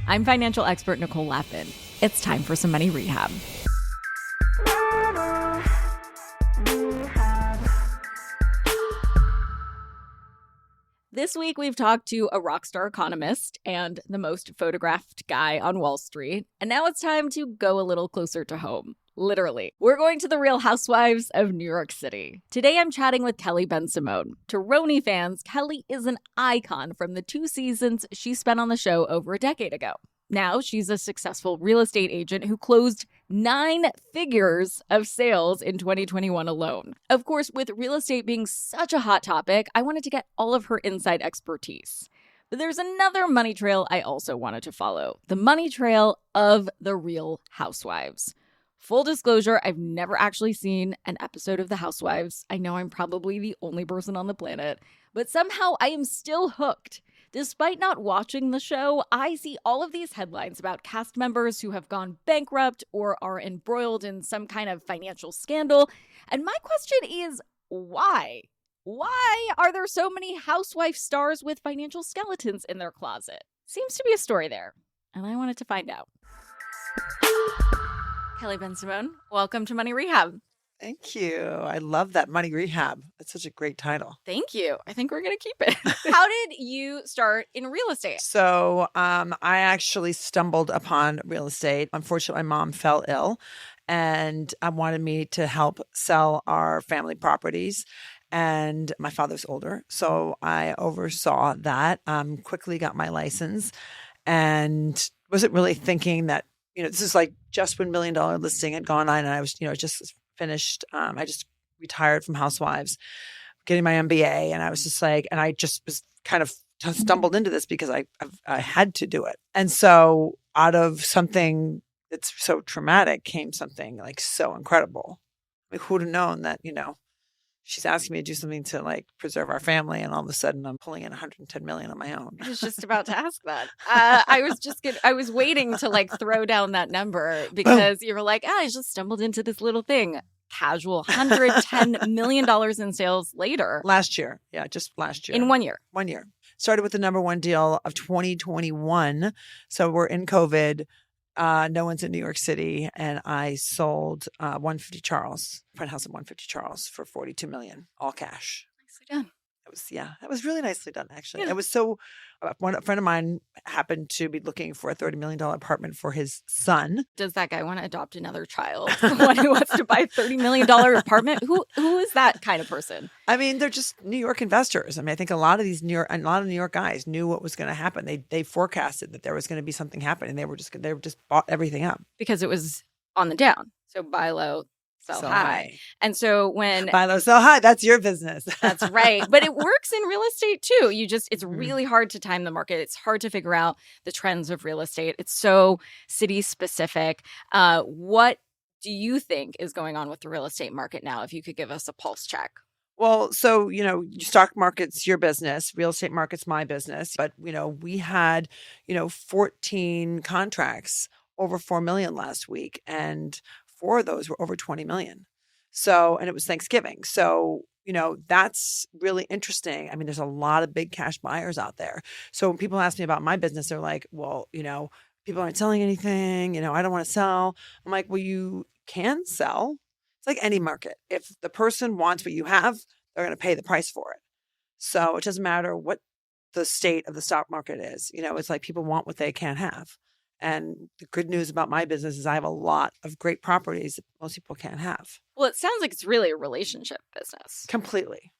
I'm financial expert Nicole. It's time for some money rehab. This week, we've talked to a rock star economist and the most photographed guy on Wall Street. And now it's time to go a little closer to home. Literally. We're going to the Real Housewives of New York City. Today, I'm chatting with Kelly Bensimon. To RHONY fans, Kelly is an icon from the 2 seasons she spent on the show over a decade ago. Now, she's a successful real estate agent who closed 9 figures of sales in 2021 alone. Of course, with real estate being such a hot topic, I wanted to get all of her inside expertise. But there's another money trail I also wanted to follow, the money trail of the Real Housewives. Full disclosure, I've never actually seen an episode of The Housewives. I know I'm probably the only person on the planet, but somehow I am still hooked. Despite not watching the show, I see all of these headlines about cast members who have gone bankrupt or are embroiled in some kind of financial scandal. And my question is, why? Why are there so many housewife stars with financial skeletons in their closet? Seems to be a story there, and I wanted to find out. Kelly Bensimon, welcome to Money Rehab. Thank you. I love that, Money Rehab. That's such a great title. Thank you. I think we're going to keep it. How did you start in real estate? So I actually stumbled upon real estate. Unfortunately, my mom fell ill and wanted me to help sell our family properties. And my father's older, so I oversaw that, quickly got my license and wasn't really thinking that, this is like just when $1 Million Listing had gone on and I was, just finished. I just retired from Housewives, getting my MBA. And I was just like, and I just was kind of stumbled into this because I had to do it. And so out of something that's so traumatic came something like so incredible. I mean, who'd have known that, she's asking me to do something to like preserve our family. And all of a sudden I'm pulling in 110 million on my own. I was just about to ask that. I was waiting to like throw down that number because you were like, I just stumbled into this little thing. Casual $110 million in sales later. Last year. Yeah. Just last year. In 1 year. 1 year. Started with the number one deal of 2021. So we're in COVID. No one's in New York City, and I sold 150 Charles, front house at 150 Charles for $42 million, all cash. Nicely done. That was really nicely done, actually. Yeah. It was so. A friend of mine happened to be looking for a $30 million apartment for his son. Does that guy want to adopt another child? Someone who wants to buy a $30 million apartment? Who is that kind of person? I mean, they're just New York investors. I mean, I think a lot of New York guys knew what was going to happen. They forecasted that there was going to be something happening. They just bought everything up because it was on the down. So buy low, sell high. And so when buy low, sell high, that's your business. That's right. But it works in real estate too. It's really hard to time the market. It's hard to figure out the trends of real estate. It's so city specific. What do you think is going on with the real estate market now? If you could give us a pulse check. Well, so, stock market's your business, real estate market's my business. But, we had, 14 contracts over 4 million last week. And 4 of those were over 20 million. So, and it was Thanksgiving. So, that's really interesting. I mean, there's a lot of big cash buyers out there. So when people ask me about my business, they're like, well, people aren't selling anything. I don't want to sell. I'm like, well, you can sell. It's like any market. If the person wants what you have, they're going to pay the price for it. So it doesn't matter what the state of the stock market is. It's like people want what they can't have. And the good news about my business is I have a lot of great properties that most people can't have. Well, it sounds like it's really a relationship business. Completely.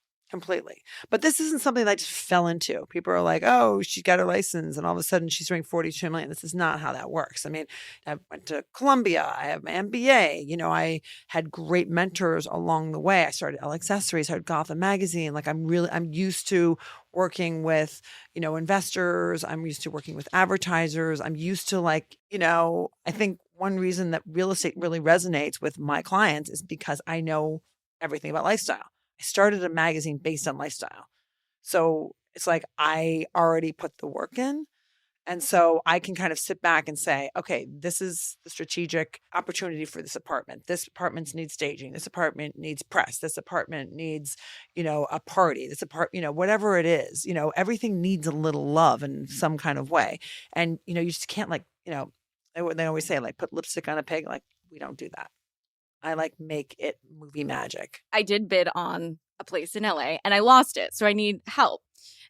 But this isn't something that I just fell into. People are like, oh, she got her license and all of a sudden she's doing 42 million. This is not how that works. I mean, I went to Columbia. I have my MBA. I had great mentors along the way. I started L Accessories, started Gotham Magazine. Like I'm used to working with, investors. I'm used to working with advertisers. I'm used to I think one reason that real estate really resonates with my clients is because I know everything about lifestyle. I started a magazine based on lifestyle. So it's like I already put the work in And so I can kind of sit back and say, okay, this is the strategic opportunity for this apartment. This apartment needs staging. This apartment needs press. This apartment needs, a party. This apartment, whatever it is, everything needs a little love in some kind of way. And, you just can't they always say like put lipstick on a pig. Like we don't do that. I like make it movie magic. I did bid on a place in LA and I lost it. So I need help.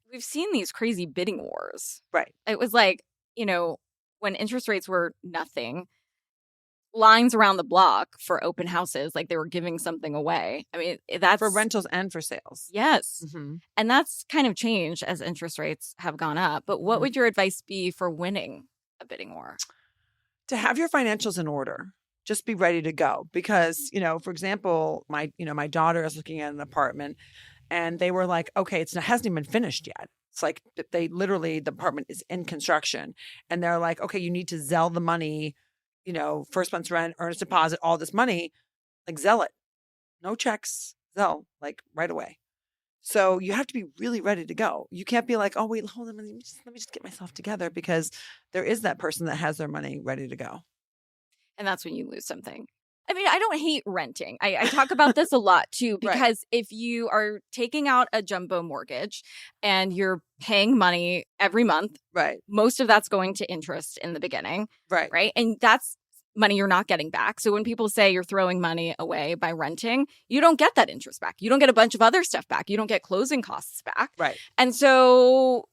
We've seen these crazy bidding wars. Right. It was like, when interest rates were nothing, lines around the block for open houses, like they were giving something away. I mean, that's for rentals and for sales. Yes. Mm-hmm. And that's kind of changed as interest rates have gone up. But what would your advice be for winning a bidding war? To have your financials in order. Just be ready to go. Because, for example, my daughter is looking at an apartment. And they were like, okay, it hasn't even been finished yet. It's like the apartment is in construction. And they're like, okay, you need to Zelle the money, first month's rent, earnest deposit, all this money, like Zelle it. No checks, Zelle, like right away. So you have to be really ready to go. You can't be like, oh, wait, hold on, let me just get myself together, because there is that person that has their money ready to go. And that's when you lose something. I mean, I don't hate renting. I talk about this a lot too, because Right. if you are taking out a jumbo mortgage and you're paying money every month, right, most of that's going to interest in the beginning, right, right? And that's money you're not getting back. So when people say you're throwing money away by renting, you don't get that interest back. You don't get a bunch of other stuff back. You don't get closing costs back. right. And so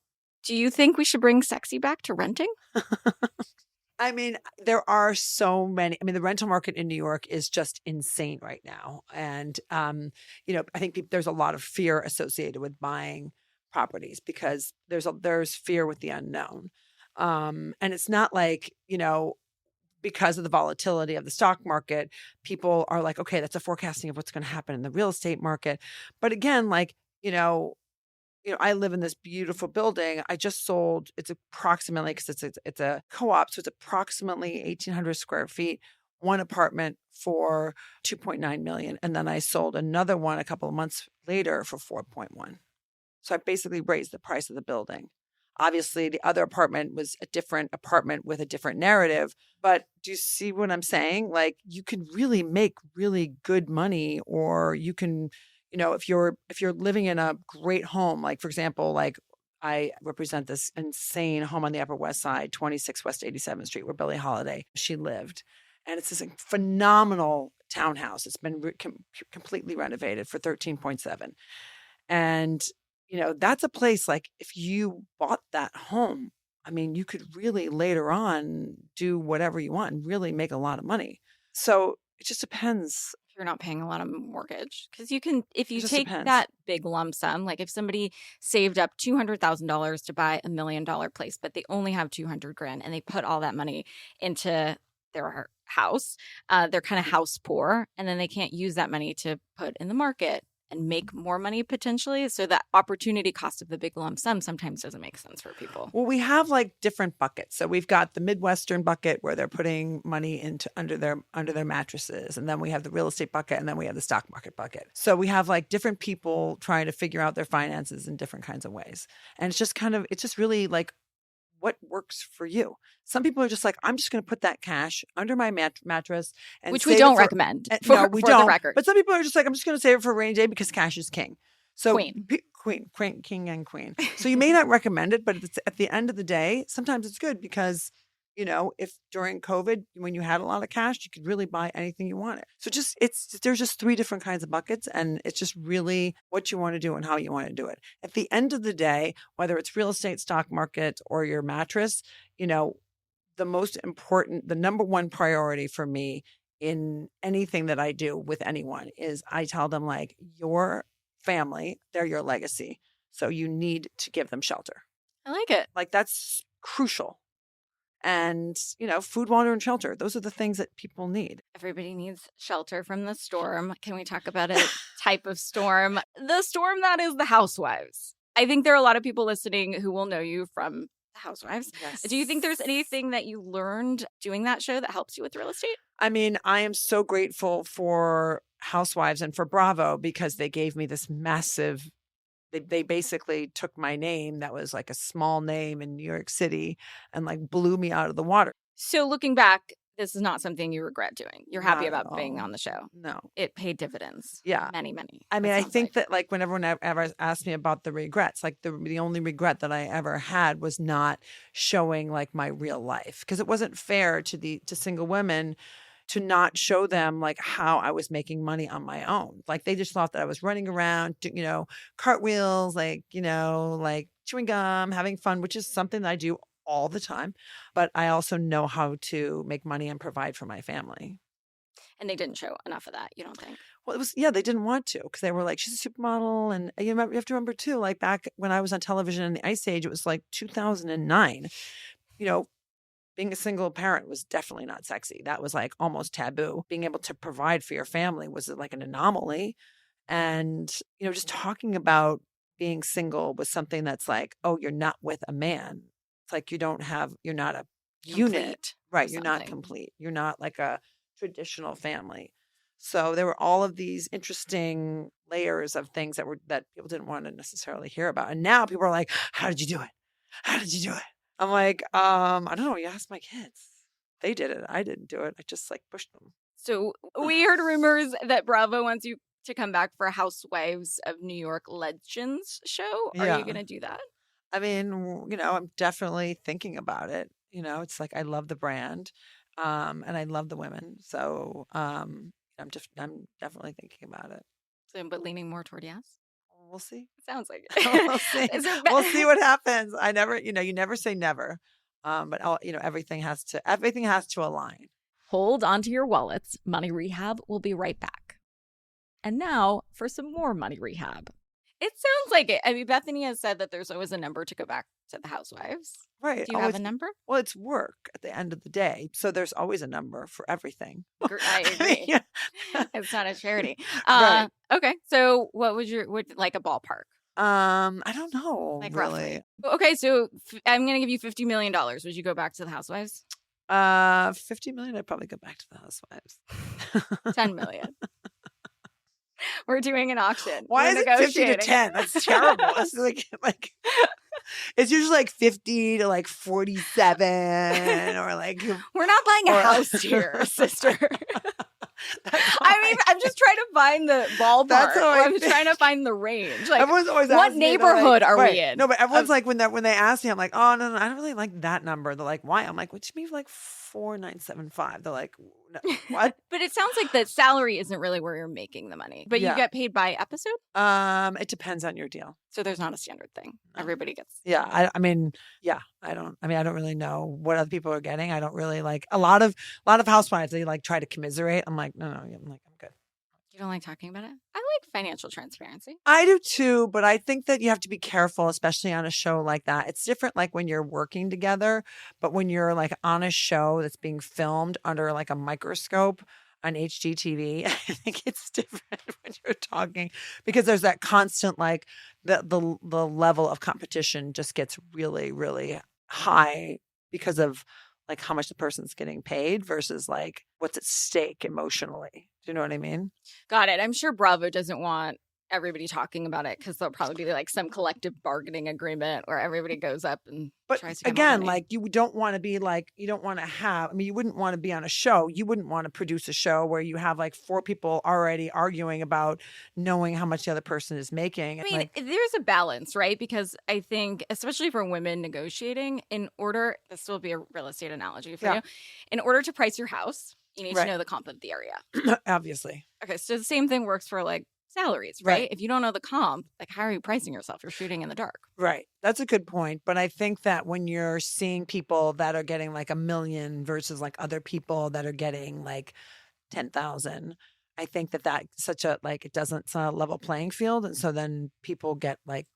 do you think we should bring sexy back to renting? I mean, there are so many. I mean, the rental market in New York is just insane right now. And, I think there's a lot of fear associated with buying properties because there's fear with the unknown. And it's not like, because of the volatility of the stock market, people are like, okay, that's a forecasting of what's going to happen in the real estate market. But again, like, I live in this beautiful building. I just sold, it's approximately, because it's a co-op, so it's approximately 1,800 square feet, one apartment for $2.9 million. And then I sold another one a couple of months later for $4.1. So I basically raised the price of the building. Obviously, the other apartment was a different apartment with a different narrative. But do you see what I'm saying? Like, you can really make really good money, or you can, if you're living in a great home, like, for example, like I represent this insane home on the Upper West Side, 26 West 87th Street, where Billie Holiday, she lived. And it's this phenomenal townhouse. It's been completely renovated for 13.7. And, that's a place, like, if you bought that home, I mean, you could really later on do whatever you want and really make a lot of money. So it just depends. You're not paying a lot of mortgage, because you can, if you take depends. that big lump sum, like if somebody saved up $200,000 to buy $1 million place, but they only have 200 grand and they put all that money into their house, they're kind of house poor, and then they can't use that money to put in the market and make more money potentially. So that opportunity cost of the big lump sum sometimes doesn't make sense for people. Well, we have like different buckets. So we've got the Midwestern bucket where they're putting money into under their mattresses. And then we have the real estate bucket, and then we have the stock market bucket. So we have like different people trying to figure out their finances in different kinds of ways. And it's just really like what works for you. Some people are just like, I'm just going to put that cash under my mattress, and which we don't recommend. No, we don't. The record. But some people are just like, I'm just going to save it for a rainy day because cash is king. So Queen, king and queen. So you may not recommend it, but at the end of the day, sometimes it's good because, if during COVID, when you had a lot of cash, you could really buy anything you wanted. So there's just three different kinds of buckets, and it's just really what you want to do and how you want to do it. At the end of the day, whether it's real estate, stock market, or your mattress, the number one priority for me in anything that I do with anyone is I tell them, like, your family, they're your legacy. So you need to give them shelter. I like it. Like, that's crucial. And, food, water, and shelter. Those are the things that people need. Everybody needs shelter from the storm. Can we talk about a type of storm? The storm that is the Housewives. I think there are a lot of people listening who will know you from the Housewives. Yes. Do you think there's anything that you learned doing that show that helps you with real estate? I mean, I am so grateful for Housewives and for Bravo, because they gave me this massive they basically took my name that was like a small name in New York City and like blew me out of the water. So looking back, this is not something you regret doing. You're happy Not at about being all. on the show. No. It paid dividends. Yeah. Many, many. I mean, it I sounds think like. that like when everyone ever asked me about the regrets, like the only regret that I ever had was not showing like my real life, because it wasn't fair to single women to not show them like how I was making money on my own. Like they just thought that I was running around, cartwheels, like chewing gum, having fun, which is something that I do all the time. But I also know how to make money and provide for my family. And they didn't show enough of that, you don't think? Well, they didn't want to, because they were like, she's a supermodel. And you have to remember too, like back when I was on television in the Ice Age, it was like 2009, being a single parent was definitely not sexy. That was like almost taboo. Being able to provide for your family was like an anomaly. And, just talking about being single was something that's like, oh, you're not with a man. It's like you're not a unit. Right. You're not complete. You're not like a traditional family. So there were all of these interesting layers of things that people didn't want to necessarily hear about. And now people are like, how did you do it? How did you do it? I'm like, I don't know. You ask my kids. They did it. I didn't do it. I just like pushed them. So we heard rumors that Bravo wants you to come back for a Housewives of New York Legends show. Are you going to do that? I mean, I'm definitely thinking about it. It's like I love the brand, and I love the women. So I'm definitely thinking about it. So, but leaning more toward yes. We'll see. Sounds like it. We'll see. We'll see what happens. I never, you never say never. But everything has to align. Hold onto your wallets. Money Rehab will be right back. And now for some more Money Rehab. It sounds like it. I mean, Bethany has said that there's always a number to go back to the Housewives. Right. Do you have a number? Well, it's work at the end of the day. So there's always a number for everything. I agree. Yeah. It's not a charity. Right. Okay. So what like a ballpark? I don't know. Like really. Roughly. Okay. So I'm going to give you $50 million. Would you go back to the Housewives? 50 million. I'd probably go back to the Housewives. 10 million. We're doing an auction. Why is it 50 to 10? That's terrible. It's like it's usually like 50 to like 47 or like we're not buying a house here, sister. I mean, I'm just trying to find the ballpark. I'm trying to find the range. Like, everyone's always what neighborhood are we in? No, but everyone's like when they ask me, I'm like, oh no, I don't really like that number. They're like, why? I'm like, what you mean like 4975? They're like, no, what? But it sounds like the salary isn't really where you're making the money. But you get paid by episode? It depends on your deal. So there's not a standard thing. Everybody gets. Yeah, I mean, I don't really know what other people are getting. I don't really like a lot of housewives. They like try to commiserate. I'm like, no, I'm good. You don't like talking about it? I like financial transparency. I do too, but I think that you have to be careful, especially on a show like that. It's different like when you're working together, but when you're like on a show that's being filmed under like a microscope on HGTV, I think it's different when you're talking, because there's that constant like the level of competition just gets really, really high because of like how much the person's getting paid versus like what's at stake emotionally. Do you know what I mean? Got it. I'm sure Bravo doesn't want everybody talking about it because there'll probably be like some collective bargaining agreement where everybody goes up and tries to again, like you don't want to be like, you don't want to have, I mean, you wouldn't want to be on a show. You wouldn't want to produce a show where you have like 4 people already arguing about knowing how much the other person is making. I mean, there's a balance, right? Because I think, especially for women negotiating, this will be a real estate analogy for you. In order to price your house, you need to know the comp of the area. Obviously. Okay, so the same thing works for like salaries, right? If you don't know the comp, like how are you pricing yourself? You're shooting in the dark. Right. That's a good point. But I think that when you're seeing people that are getting like $1 million versus like other people that are getting like 10,000, I think that such a like it's not a level playing field, and so then people get like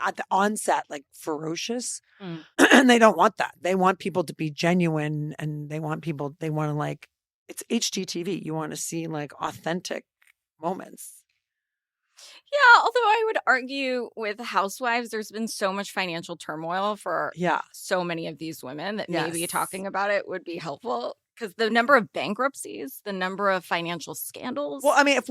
at the onset like ferocious, and they don't want that. They want people to be genuine, and they want to like, it's HGTV. You want to see like authentic moments. Yeah, although I would argue with Housewives, there's been so much financial turmoil for so many of these women that maybe talking about it would be helpful. Because the number of bankruptcies, the number of financial scandals. Well, I mean, if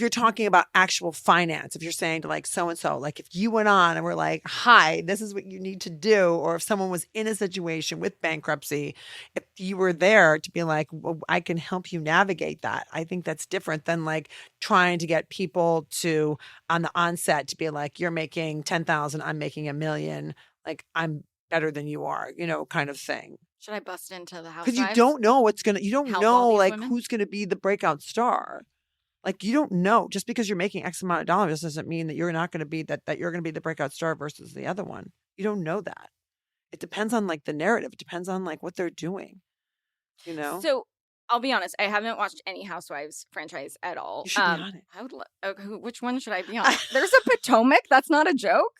you're talking about actual finance, if you're saying to like so-and-so, like if you went on and were like, hi, this is what you need to do. Or if someone was in a situation with bankruptcy, if you were there to be like, well, I can help you navigate that. I think that's different than like trying to get people to on the onset to be like, you're making 10,000, I'm making $1 million. Like I'm better than you are, kind of thing. Should I bust into the Housewives? Because you don't know you don't Help know all these like women? who's going to be the breakout star. Like you don't know just because you're making X amount of dollars doesn't mean that you're not going to be that you're going to be the breakout star versus the other one. You don't know that. It depends on like the narrative. It depends on like what they're doing, So I'll be honest, I haven't watched any Housewives franchise at all. You should be on it. I would. Which one should I be on? There's a Potomac. That's not a joke.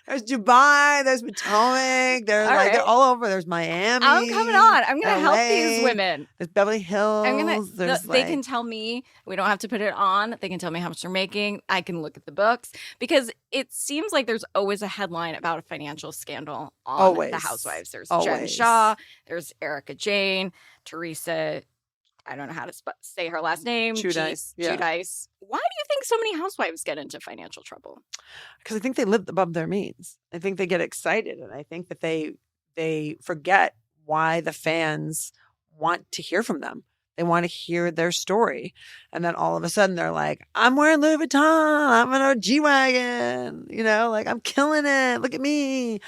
There's Dubai, there's Potomac, they're all over. There's Miami. I'm coming on. I'm going to help LA, these women. There's Beverly Hills. They can tell me. We don't have to put it on. They can tell me how much they're making. I can look at the books because it seems like there's always a headline about a financial scandal on the Housewives. There's Jen Shaw. There's Erica Jane, Teresa. I don't know how to say her last name. Giudice. Giudice. Why do you think so many housewives get into financial trouble? Because I think they live above their means. I think they get excited, and I think that they forget why the fans want to hear from them. They want to hear their story, and then all of a sudden they're like, "I'm wearing Louis Vuitton. I'm in a G-Wagon. Like I'm killing it. Look at me.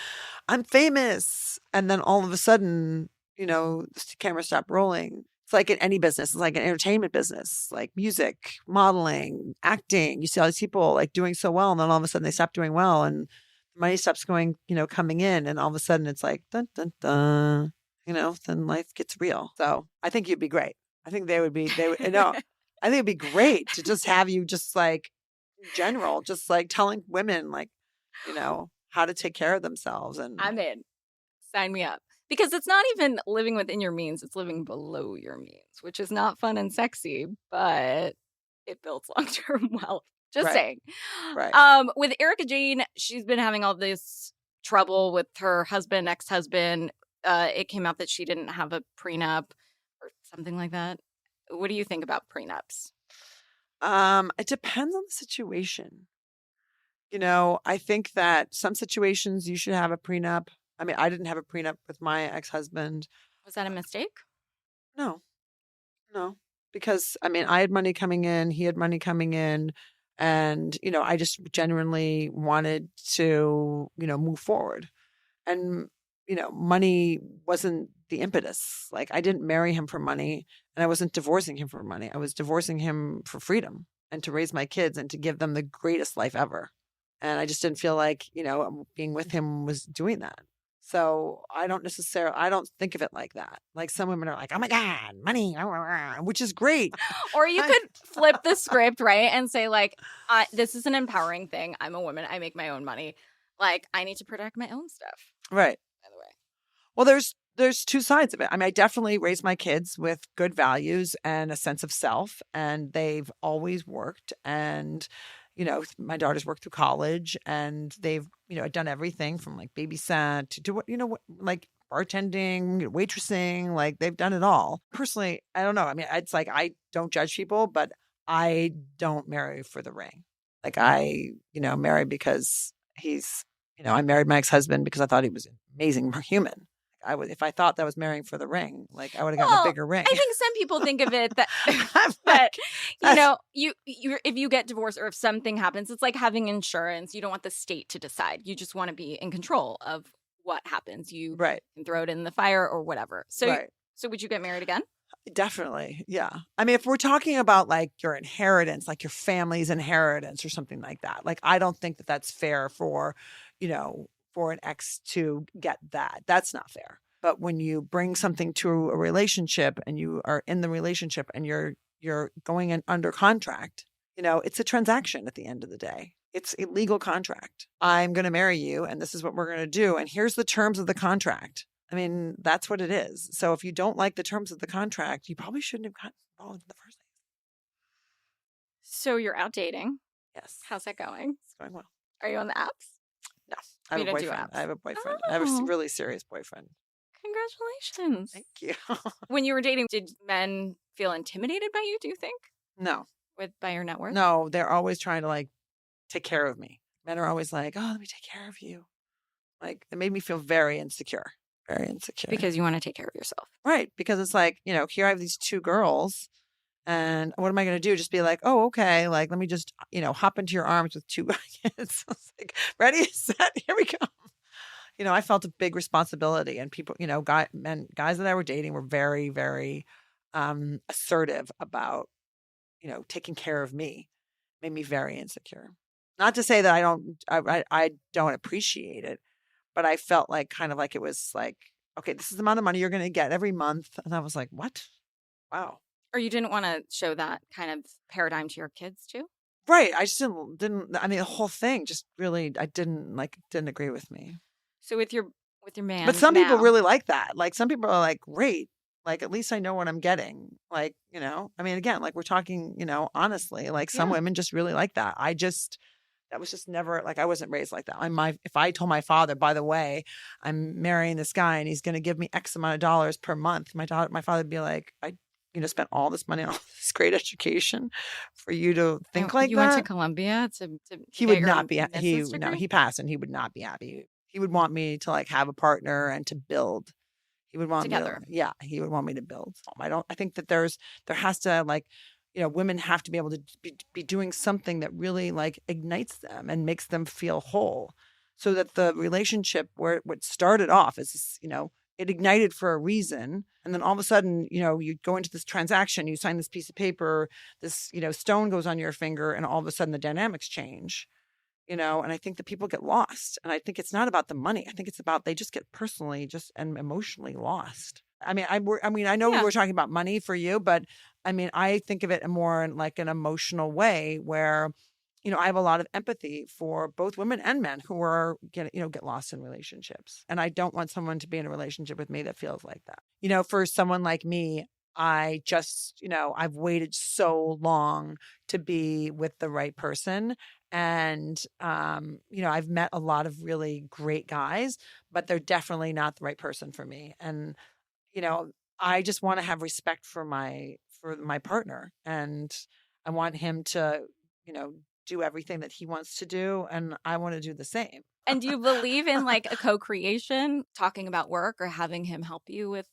I'm famous." And then all of a sudden, the cameras stop rolling. It's like in any business. It's like an entertainment business, like music, modeling, acting. You see all these people like doing so well, and then all of a sudden they stop doing well, and the money stops coming in, and all of a sudden it's like dun dun dun. Then life gets real. So I think you'd be great. I think they would. No, I think it'd be great to just have you just like in general, just like telling women like, how to take care of themselves. And I'm in. Sign me up. Because it's not even living within your means, it's living below your means, which is not fun and sexy, but it builds long-term wealth. Just saying. Right. With Erica Jane, she's been having all this trouble with her ex-husband. It came out that she didn't have a prenup or something like that. What do you think about prenups? It depends on the situation. I think that some situations you should have a prenup. I mean, I didn't have a prenup with my ex-husband. Was that a mistake? No, because I mean, I had money coming in, he had money coming in, and I just genuinely wanted to, move forward, and money wasn't the impetus. Like I didn't marry him for money, and I wasn't divorcing him for money. I was divorcing him for freedom and to raise my kids and to give them the greatest life ever. And I just didn't feel like being with him was doing that. So I don't think of it like that. Like some women are like, oh my God, money, which is great. Or you could flip the script, right? And say like, this is an empowering thing. I'm a woman. I make my own money. Like I need to protect my own stuff. Right. By the way. Well, there's two sides of it. I mean, I definitely raised my kids with good values and a sense of self, and they've always worked. And my daughters worked through college, and they've, done everything from like babysat to do like bartending, waitressing, like they've done it all. Personally, I don't know. I mean, it's like, I don't judge people, but I don't marry for the ring. Like I, marry because I married my ex-husband because I thought he was an amazing human. If I thought that was marrying for the ring, like I would have gotten a bigger ring. I think some people think of it that, you if you get divorced or if something happens, it's like having insurance. You don't want the state to decide. You just want to be in control of what happens. You can throw it in the fire or whatever. So, so would you get married again? Definitely. Yeah. I mean, if we're talking about like your inheritance, like your family's inheritance or something like that, like I don't think that that's fair for an ex to get that. That's not fair. But when you bring something to a relationship and you are in the relationship and you're going in under contract, it's a transaction at the end of the day. It's a legal contract. I'm going to marry you and this is what we're going to do. And here's the terms of the contract. I mean, that's what it is. So if you don't like the terms of the contract, you probably shouldn't have gotten involved in the first place. So you're out dating. Yes. How's that going? It's going well. Are you on the apps? No, I have a boyfriend. I have a boyfriend. I have a really serious boyfriend. Congratulations. Thank you. When you were dating, did men feel intimidated by you, do you think? No. By your net worth? No, they're always trying to like take care of me. Men are always like, oh, let me take care of you. Like, it made me feel very insecure. Very insecure. Because you want to take care of yourself. Right. Because it's like, here I have these two girls. And what am I going to do? Just be like, oh, okay. Like, let me just, hop into your arms with two kids. I was like, ready, set, here we go. I felt a big responsibility. And people, guys that I were dating were very, very assertive about, taking care of me. Made me very insecure. Not to say that I don't appreciate it, but I felt like kind of like it was like, okay, this is the amount of money you're going to get every month. And I was like, what? Wow. Or you didn't want to show that kind of paradigm to your kids too? Right. I just didn't, I mean, the whole thing just really, didn't agree with me. So with your man. But some people really like that. Like some people are like, great. Like, at least I know what I'm getting. Like, I mean, again, like we're talking, honestly, like some women just really like that. That was just never, like, I wasn't raised like that. If I told my father, by the way, I'm marrying this guy and he's going to give me X amount of dollars per month, my father would be like, I spent all this money on all this great education for you to think like you that. You went to Columbia to he would not be, he passed and he would not be happy. He would want me to like have a partner and to build. He would want together. He would want me to build. I think that there has to like, women have to be able to be doing something that really like ignites them and makes them feel whole, so that the relationship what started off as it ignited for a reason, and then all of a sudden you go into this transaction, you sign this piece of paper, this stone goes on your finger, and all of a sudden the dynamics change. And I think that people get lost. And I think it's not about the money. I think it's about they just get personally and emotionally lost. I mean, I know we were talking about money for you, but I mean, I think of it more in like an emotional way where, I have a lot of empathy for both women and men who are get lost in relationships. And I don't want someone to be in a relationship with me that feels like that. For someone like me, I just, I've waited so long to be with the right person. And, I've met a lot of really great guys, but they're definitely not the right person for me. And, I just want to have respect for my partner, and I want him to, do everything that he wants to do. And I want to do the same. And do you believe in like a co-creation, talking about work or having him help you with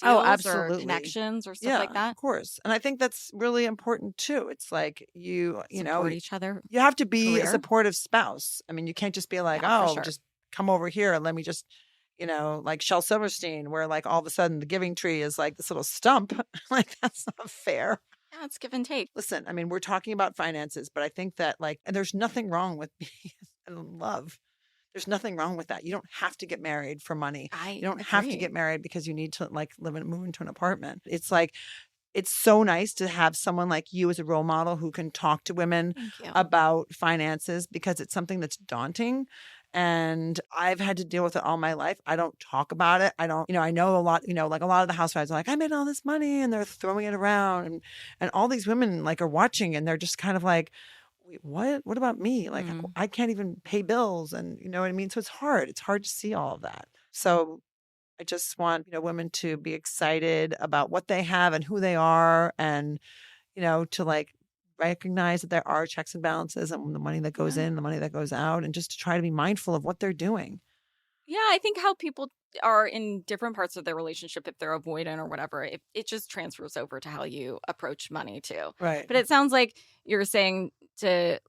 deals absolutely. or connections or stuff like that? Of course. And I think that's really important too. It's like support each other. You have to be a supportive spouse. I mean, you can't just be like, just come over here and let me just, like Shel Silverstein, where like all of a sudden the giving tree is like this little stump. Like, that's not fair. Yeah, it's give and take. Listen, I mean, we're talking about finances, but I think that and there's nothing wrong with being in love. There's nothing wrong with that. You don't have to get married for money. You don't have to get married because you need to like move into an apartment. It's like, it's so nice to have someone like you as a role model who can talk to women about finances, because it's something that's daunting. And I've had to deal with it all my life. I don't talk about it. I don't, I know a lot, like a lot of the housewives are like, I made all this money, and they're throwing it around. And all these women like are watching, and they're just kind of like, what about me? Like, I can't even pay bills. And you know what I mean? So it's hard to see all of that. So I just want, women to be excited about what they have and who they are, and, to like recognize that there are checks and balances, and the money that goes in, the money that goes out, and just to try to be mindful of what they're doing. Yeah, I think how people are in different parts of their relationship, if they're avoidant or whatever, it just transfers over to how you approach money too. Right. But it sounds like you're saying to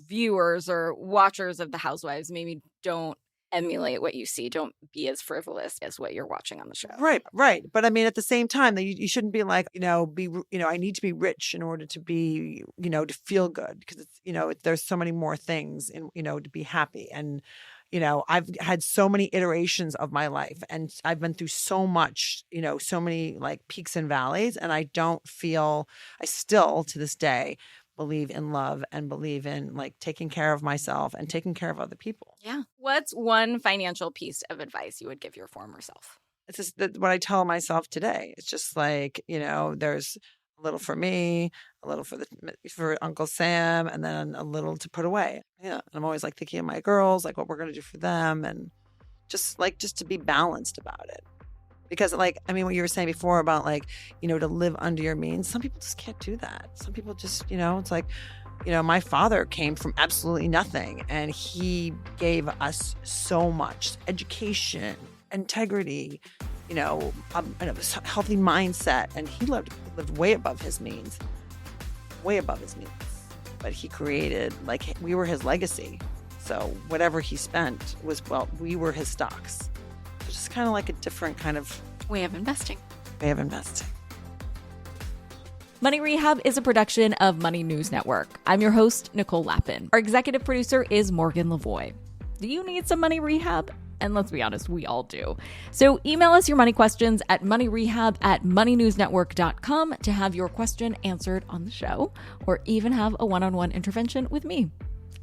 viewers or watchers of the Housewives, maybe don't emulate what you see. Don't be as frivolous as what you're watching on the show. Right. But I mean, at the same time, you shouldn't be like, I need to be rich in order to be, to feel good, because it's, there's so many more things in, to be happy. And, I've had so many iterations of my life, and I've been through so much, so many like peaks and valleys. And I still to this day believe in love and believe in like taking care of myself and taking care of other people. Yeah. What's one financial piece of advice you would give your former self? It's just what I tell myself today. It's just like, there's a little for me, a little for Uncle Sam, and then a little to put away. Yeah. And I'm always like thinking of my girls, like what we're going to do for them, and just to be balanced about it. Because like, I mean, what you were saying before about like, you know, to live under your means, some people just can't do that. Some people just, you know, it's like, you know, my father came from absolutely nothing and he gave us so much education, integrity, you know, and a healthy mindset. And he lived way above his means, way above his means. But he created, like, we were his legacy. So whatever he spent was, well, we were his stocks. So just kind of like a different kind of way of investing. Money Rehab is a production of Money News Network. I'm your host, Nicole Lappin. Our executive producer is Morgan Lavoie. Do you need some money rehab? And let's be honest, we all do. So email us your money questions at moneyrehab@moneynewsnetwork.com to have your question answered on the show, or even have a one-on-one intervention with me.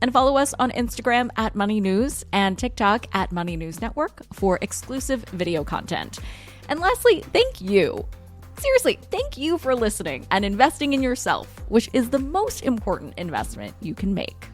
And follow us on Instagram at Money News and TikTok at Money News Network for exclusive video content. And lastly, thank you. Seriously, thank you for listening and investing in yourself, which is the most important investment you can make.